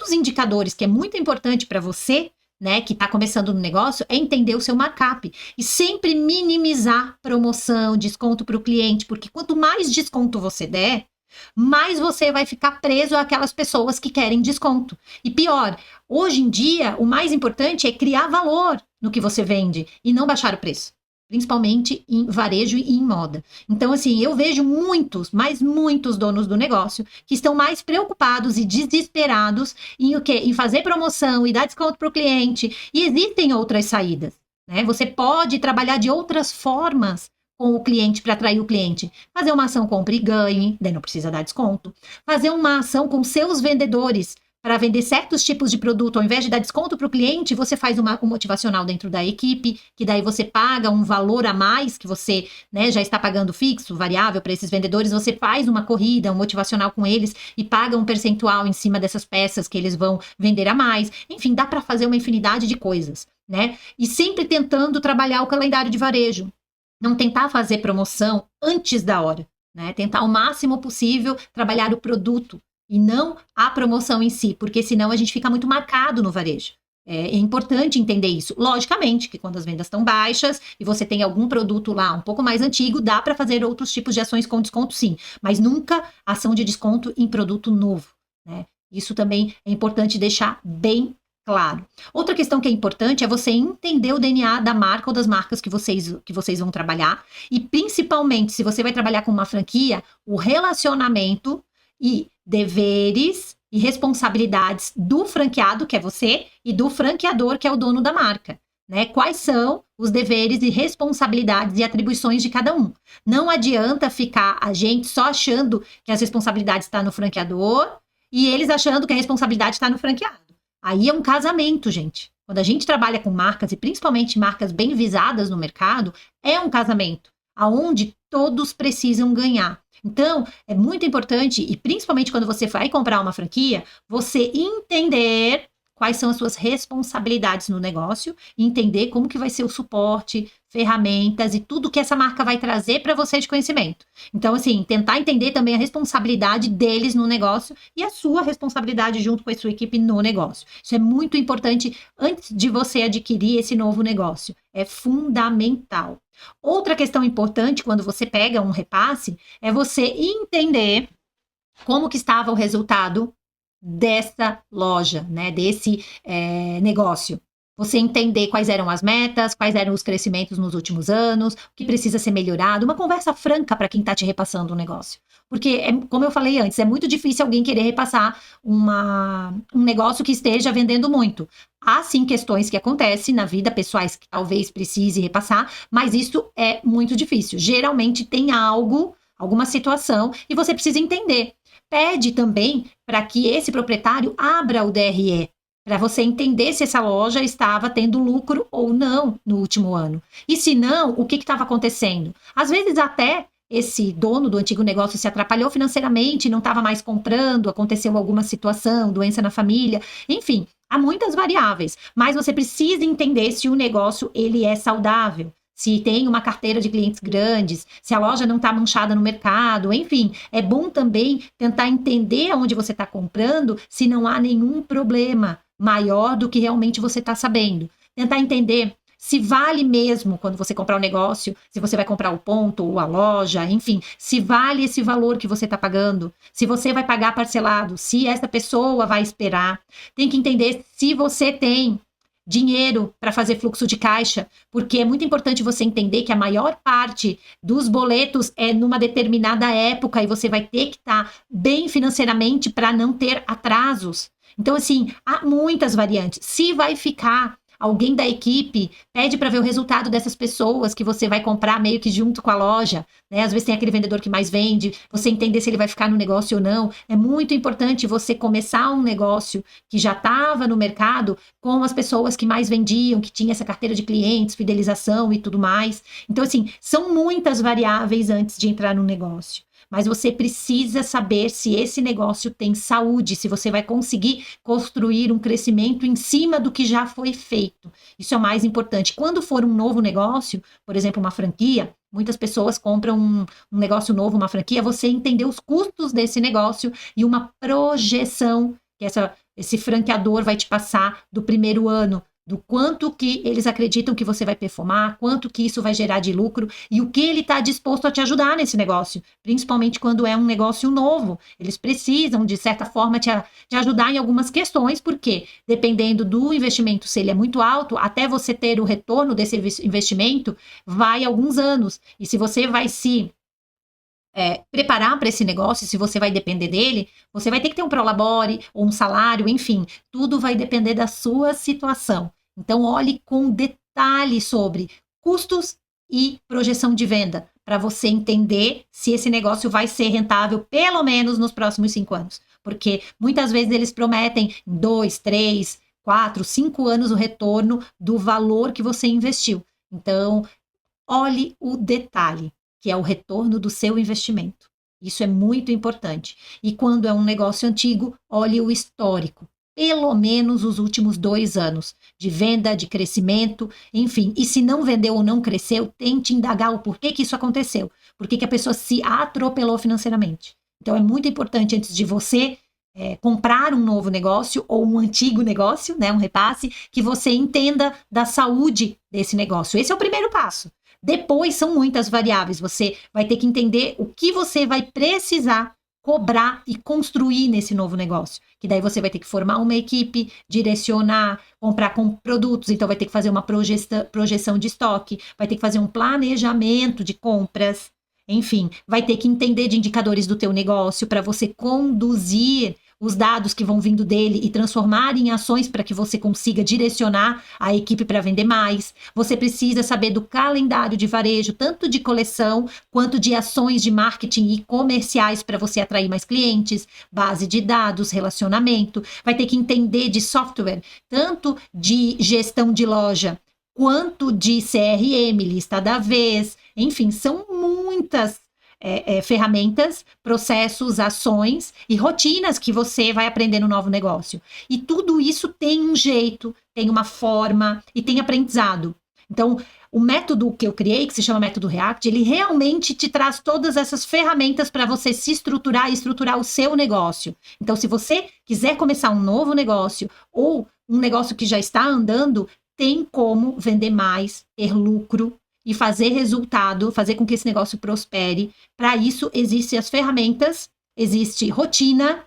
dos indicadores que é muito importante para você, né, que está começando no negócio, é entender o seu markup e sempre minimizar promoção, desconto para o cliente, porque quanto mais desconto você der, mais você vai ficar preso àquelas pessoas que querem desconto. E pior, hoje em dia, o mais importante é criar valor no que você vende e não baixar o preço. Principalmente em varejo e em moda. Então, assim, eu vejo muitos, mas muitos donos do negócio que estão mais preocupados e desesperados em o quê? Em fazer promoção e dar desconto para o cliente. E existem outras saídas, né? Você pode trabalhar de outras formas com o cliente para atrair o cliente. Fazer uma ação compre e ganhe, daí não precisa dar desconto. Fazer uma ação com seus vendedores para vender certos tipos de produto, ao invés de dar desconto para o cliente, você faz um motivacional dentro da equipe, que daí você paga um valor a mais, que você, né, já está pagando fixo, variável para esses vendedores, você faz uma corrida, um motivacional com eles e paga um percentual em cima dessas peças que eles vão vender a mais. Enfim, dá para fazer uma infinidade de coisas, né? E sempre tentando trabalhar o calendário de varejo. Não tentar fazer promoção antes da hora, né? Tentar o máximo possível trabalhar o produto e não a promoção em si, porque senão a gente fica muito marcado no varejo. É importante entender isso. Logicamente que quando as vendas estão baixas e você tem algum produto lá um pouco mais antigo, dá para fazer outros tipos de ações com desconto, sim, mas nunca ação de desconto em produto novo, né? Isso também é importante deixar bem claro. Outra questão que é importante é você entender o DNA da marca ou das marcas que vocês vão trabalhar e, principalmente, se você vai trabalhar com uma franquia, o relacionamento e deveres e responsabilidades do franqueado, que é você, e do franqueador, que é o dono da marca, né? Quais são os deveres e responsabilidades e atribuições de cada um. Não adianta ficar a gente só achando que as responsabilidades estão no franqueador e eles achando que a responsabilidade está no franqueado. Aí é um casamento, gente. Quando a gente trabalha com marcas, e principalmente marcas bem visadas no mercado, é um casamento, aonde todos precisam ganhar. Então, é muito importante, e principalmente quando você vai comprar uma franquia, você entender quais são as suas responsabilidades no negócio, e entender como que vai ser o suporte, ferramentas e tudo que essa marca vai trazer para você de conhecimento. Então, assim, tentar entender também a responsabilidade deles no negócio e a sua responsabilidade junto com a sua equipe no negócio. Isso é muito importante antes de você adquirir esse novo negócio. É fundamental. Outra questão importante quando você pega um repasse é você entender como que estava o resultado dessa loja, né, desse negócio. Você entender quais eram as metas, quais eram os crescimentos nos últimos anos, o que precisa ser melhorado, uma conversa franca para quem está te repassando o negócio. Porque, como eu falei antes, é muito difícil alguém querer repassar um negócio que esteja vendendo muito. Há sim questões que acontecem na vida, pessoais que talvez precise repassar, mas isso é muito difícil. Geralmente tem algo, alguma situação, e você precisa entender. Pede também para que esse proprietário abra o DRE, para você entender se essa loja estava tendo lucro ou não no último ano. E se não, o que estava acontecendo? Às vezes até esse dono do antigo negócio se atrapalhou financeiramente, não estava mais comprando, aconteceu alguma situação, doença na família, enfim, há muitas variáveis, mas você precisa entender se o negócio ele é saudável. Se tem uma carteira de clientes grandes, se a loja não está manchada no mercado, enfim, é bom também tentar entender onde você está comprando, se não há nenhum problema maior do que realmente você está sabendo. Tentar entender se vale mesmo quando você comprar um negócio, se você vai comprar o ponto ou a loja, enfim, se vale esse valor que você está pagando, se você vai pagar parcelado, se essa pessoa vai esperar. Tem que entender se você tem dinheiro para fazer fluxo de caixa, porque é muito importante você entender que a maior parte dos boletos é numa determinada época e você vai ter que estar bem financeiramente para não ter atrasos. Então, assim, há muitas variantes. Se vai ficar alguém da equipe, pede para ver o resultado dessas pessoas que você vai comprar meio que junto com a loja, né? Às vezes tem aquele vendedor que mais vende, você entender se ele vai ficar no negócio ou não. É muito importante você começar um negócio que já estava no mercado com as pessoas que mais vendiam, que tinha essa carteira de clientes, fidelização e tudo mais. Então, assim, são muitas variáveis antes de entrar no negócio. Mas você precisa saber se esse negócio tem saúde, se você vai conseguir construir um crescimento em cima do que já foi feito. Isso é o mais importante. Quando for um novo negócio, por exemplo, uma franquia, muitas pessoas compram um negócio novo, uma franquia, você entender os custos desse negócio e uma projeção, que essa esse franqueador vai te passar do primeiro ano, do quanto que eles acreditam que você vai performar, quanto que isso vai gerar de lucro e o que ele está disposto a te ajudar nesse negócio, principalmente quando é um negócio novo. Eles precisam, de certa forma, te ajudar em algumas questões, porque dependendo do investimento, se ele é muito alto, até você ter o retorno desse investimento, vai alguns anos. E se você vai se preparar para esse negócio, se você vai depender dele, você vai ter que ter um prolabore ou um salário, enfim, tudo vai depender da sua situação. Então, olhe com detalhe sobre custos e projeção de venda, para você entender se esse negócio vai ser rentável, pelo menos nos próximos 5 anos. Porque muitas vezes eles prometem em 2, 3, 4, 5 anos o retorno do valor que você investiu. Então, olhe o detalhe, que é o retorno do seu investimento. Isso é muito importante. E quando é um negócio antigo, olhe o histórico. Pelo menos os últimos 2 anos de venda, de crescimento, enfim. E se não vendeu ou não cresceu, tente indagar o porquê que isso aconteceu. Por que a pessoa se atropelou financeiramente. Então é muito importante, antes de você comprar um novo negócio ou um antigo negócio, né, um repasse, que você entenda da saúde desse negócio. Esse é o primeiro passo. Depois são muitas variáveis. Você vai ter que entender o que você vai precisar cobrar e construir nesse novo negócio. Que daí você vai ter que formar uma equipe, direcionar, comprar com produtos, então vai ter que fazer uma projeção de estoque, vai ter que fazer um planejamento de compras, enfim, vai ter que entender de indicadores do teu negócio para você conduzir os dados que vão vindo dele e transformar em ações para que você consiga direcionar a equipe para vender mais. Você precisa saber do calendário de varejo, tanto de coleção quanto de ações de marketing e comerciais para você atrair mais clientes, base de dados, relacionamento. Vai ter que entender de software, tanto de gestão de loja quanto de CRM, lista da vez. Enfim, são muitas ferramentas, processos, ações e rotinas que você vai aprender no novo negócio. E tudo isso tem um jeito, tem uma forma e tem aprendizado. Então, o método que eu criei, que se chama método React, ele realmente te traz todas essas ferramentas para você se estruturar e estruturar o seu negócio. Então, se você quiser começar um novo negócio ou um negócio que já está andando, tem como vender mais, ter lucro e fazer resultado, fazer com que esse negócio prospere. Para isso, existem as ferramentas, existe rotina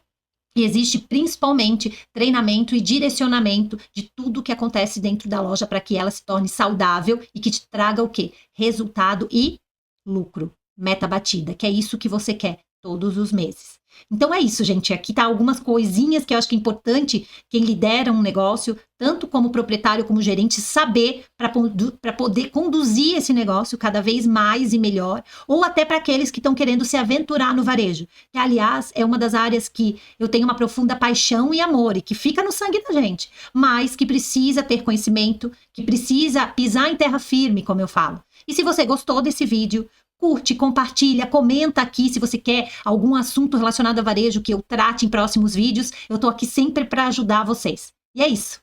e existe principalmente treinamento e direcionamento de tudo que acontece dentro da loja para que ela se torne saudável e que te traga o quê? Resultado e lucro, meta batida, que é isso que você quer todos os meses. Então é isso, gente. Aqui tá algumas coisinhas que eu acho que é importante quem lidera um negócio, tanto como proprietário como gerente, saber para poder conduzir esse negócio cada vez mais e melhor, ou até para aqueles que estão querendo se aventurar no varejo, que aliás é uma das áreas que eu tenho uma profunda paixão e amor e que fica no sangue da gente, mas que precisa ter conhecimento, que precisa pisar em terra firme, como eu falo. E se você gostou desse vídeo, curte, compartilha, comenta aqui se você quer algum assunto relacionado a varejo que eu trate em próximos vídeos. Eu tô aqui sempre para ajudar vocês. E é isso.